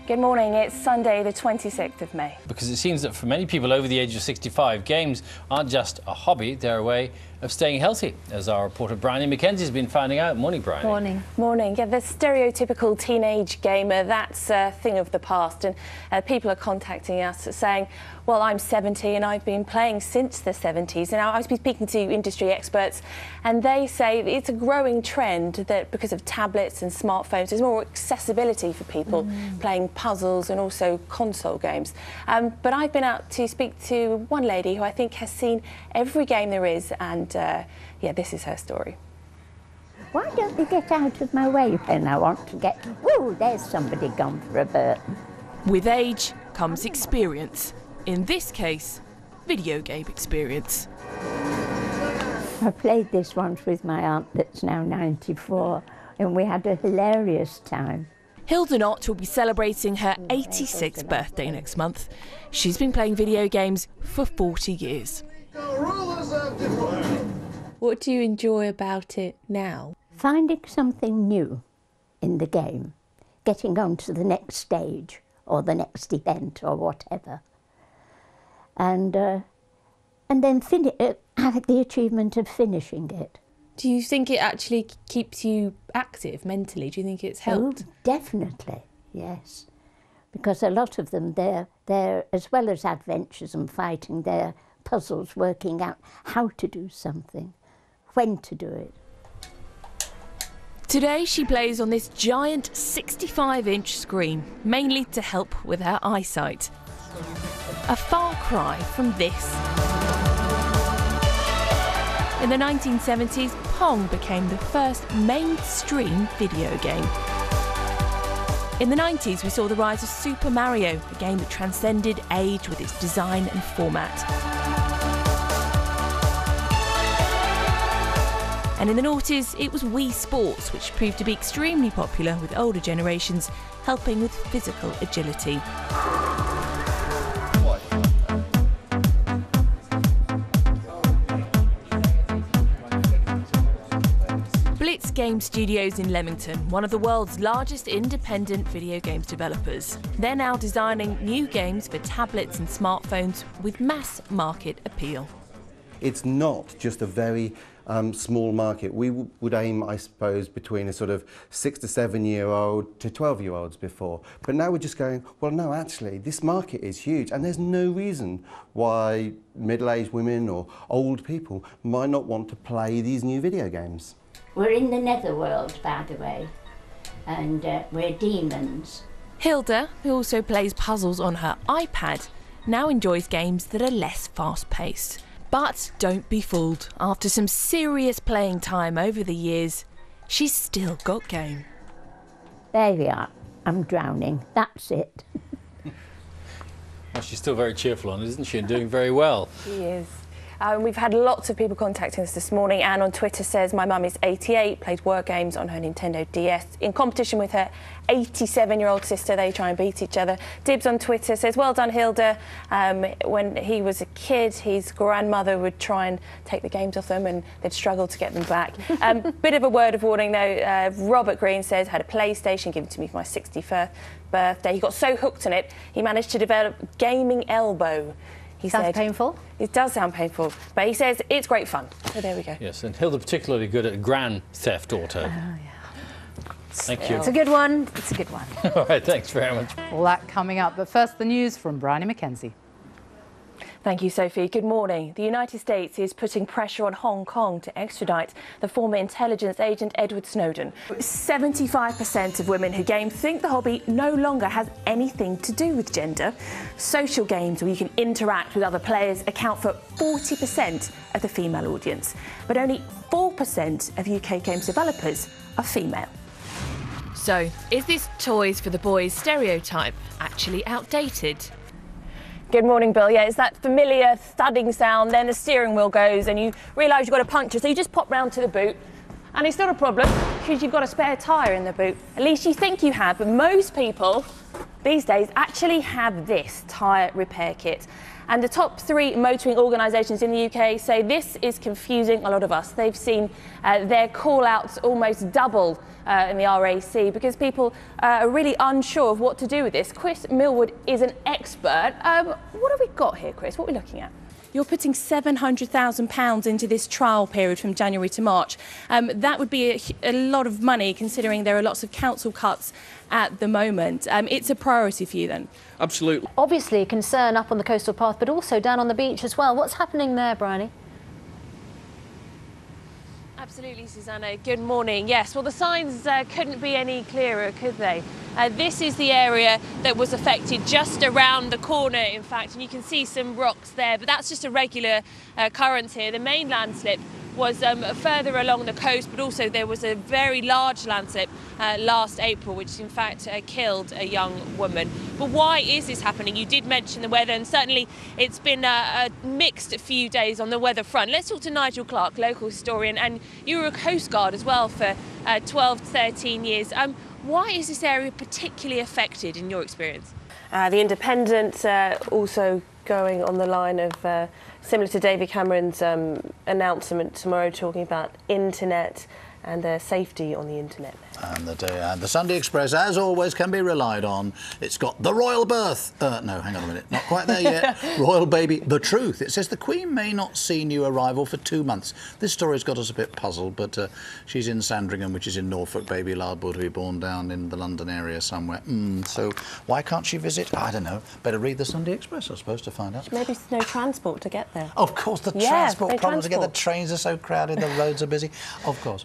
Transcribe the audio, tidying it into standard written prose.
Good morning, it's Sunday the 26th of May. Because it seems that for many people over the age of 65, games aren't just a hobby, they're a way of staying healthy, as our reporter Bryony MacKenzie has been finding out. Morning, Bryony. Morning. Morning. Yeah, the stereotypical teenage gamer, that's a thing of the past, and people are contacting us saying, well, I'm 70 and I've been playing since the 70s. And I've been speaking to industry experts and they say it's a growing trend that because of tablets and smartphones, there's more accessibility for people playing puzzles and also console games. But I've been out to speak to one lady who I think has seen every game there is, and yeah, this is her story. Why don't they get out of my way when I want to get... Oh, there's somebody gone for a burp. With age comes experience. In this case, video game experience. I played this once with my aunt that's now 94 and we had a hilarious time. Hilda Knott will be celebrating her 86th birthday next month. She's been playing video games for 40 years. What do you enjoy about it now? Finding something new in the game, getting on to the next stage or the next event or whatever. And then have the achievement of finishing it. Do you think it actually keeps you active mentally? Do you think it's helped? Oh, definitely, yes. Because a lot of them, they're as well as adventures and fighting, they're puzzles, working out how to do something, when to do it. Today she plays on this giant 65-inch screen, mainly to help with her eyesight. A far cry from this. In the 1970s, Pong became the first mainstream video game. In the 90s, we saw the rise of Super Mario, a game that transcended age with its design and format. And in the noughties, it was Wii Sports, which proved to be extremely popular with older generations, helping with physical agility. Blitz Game Studios in Leamington, one of the world's largest independent video games developers. They're now designing new games for tablets and smartphones with mass market appeal. It's not just a very small market. We would aim, I suppose, between a sort of 6 to 7 year old to 12-year-olds before. But now we're just going, well, no, actually, this market is huge and there's no reason why middle-aged women or old people might not want to play these new video games. We're in the netherworld, by the way, and we're demons. Hilda, who also plays puzzles on her iPad, now enjoys games that are less fast-paced. But don't be fooled. After some serious playing time over the years, she's still got game. There we are. I'm drowning. That's it. Well, she's still very cheerful on it, isn't she? And doing very well. She is. We've had lots of people contacting us this morning. Anne on Twitter says, my mum is 88, plays word games on her Nintendo DS. In competition with her 87-year-old sister, they try and beat each other. Dibs on Twitter says, well done, Hilda. When he was a kid, his grandmother would try and take the games off them and they'd struggle to get them back. Bit of a word of warning, though. Robert Green says, had a PlayStation given to me for my 61st birthday. He got so hooked on it, he managed to develop gaming elbow. He Sounds painful. It does sound painful, but he says it's great fun. So there we go. Yes, and Hilda particularly good at Grand Theft Auto. Oh, yeah. Thank you. It's a good one. It's a good one. All right, thanks very much. All that coming up, but first the news from Bryony MacKenzie. Thank you, Sophie. Good morning. The United States is putting pressure on Hong Kong to extradite the former intelligence agent Edward Snowden. 75% of women who game think the hobby no longer has anything to do with gender. Social games where you can interact with other players account for 40% of the female audience, but only 4% of UK games developers are female. So, is this toys for the boys stereotype actually outdated? Good morning, Bill. Yeah, it's that familiar thudding sound, then the steering wheel goes and you realise you've got a puncture, so you just pop round to the boot. And it's not a problem, because you've got a spare tyre in the boot. At least you think you have, but most people these days actually have this tyre repair kit. And the top 3 motoring organisations in the UK say this is confusing a lot of us. They've seen their call-outs almost double in the RAC because people are really unsure of what to do with this. Chris Millwood is an expert. What have we got here, Chris? What are we looking at? You're putting £700,000 into this trial period from January to March. That would be a lot of money considering there are lots of council cuts at the moment. It's a priority for you then? Absolutely. Obviously a concern up on the coastal path, but also down on the beach as well. What's happening there, Bryony? Absolutely, Susanna. Good morning. Yes, well, the signs couldn't be any clearer, could they? This is the area that was affected just around the corner, in fact, and you can see some rocks there, but that's just a regular occurrence here. The main landslip was further along the coast, but also there was a very large landslip last April, which in fact killed a young woman. But why is this happening? You did mention the weather, and certainly it's been a mixed few days on the weather front. Let's talk to Nigel Clark, local historian, and you were a Coast Guard as well for 12 to 13 years. Why is this area particularly affected in your experience? The Independent also going on the line of similar to David Cameron's announcement tomorrow, talking about internet and safety on the internet. And the Sunday Express, as always, can be relied on. It's got the royal birth. No, hang on a minute, not quite there yet. Royal baby, the truth. It says the Queen may not see new arrival for 2 months. This story's got us a bit puzzled, but she's in Sandringham, which is in Norfolk. Baby liable to be born down in the London area somewhere. So why can't she visit? I don't know. Better read the Sunday Express, I suppose, to find out. Maybe no transport to get there. Of course, the transport problem to get. The trains are so crowded, the roads are busy. Of course.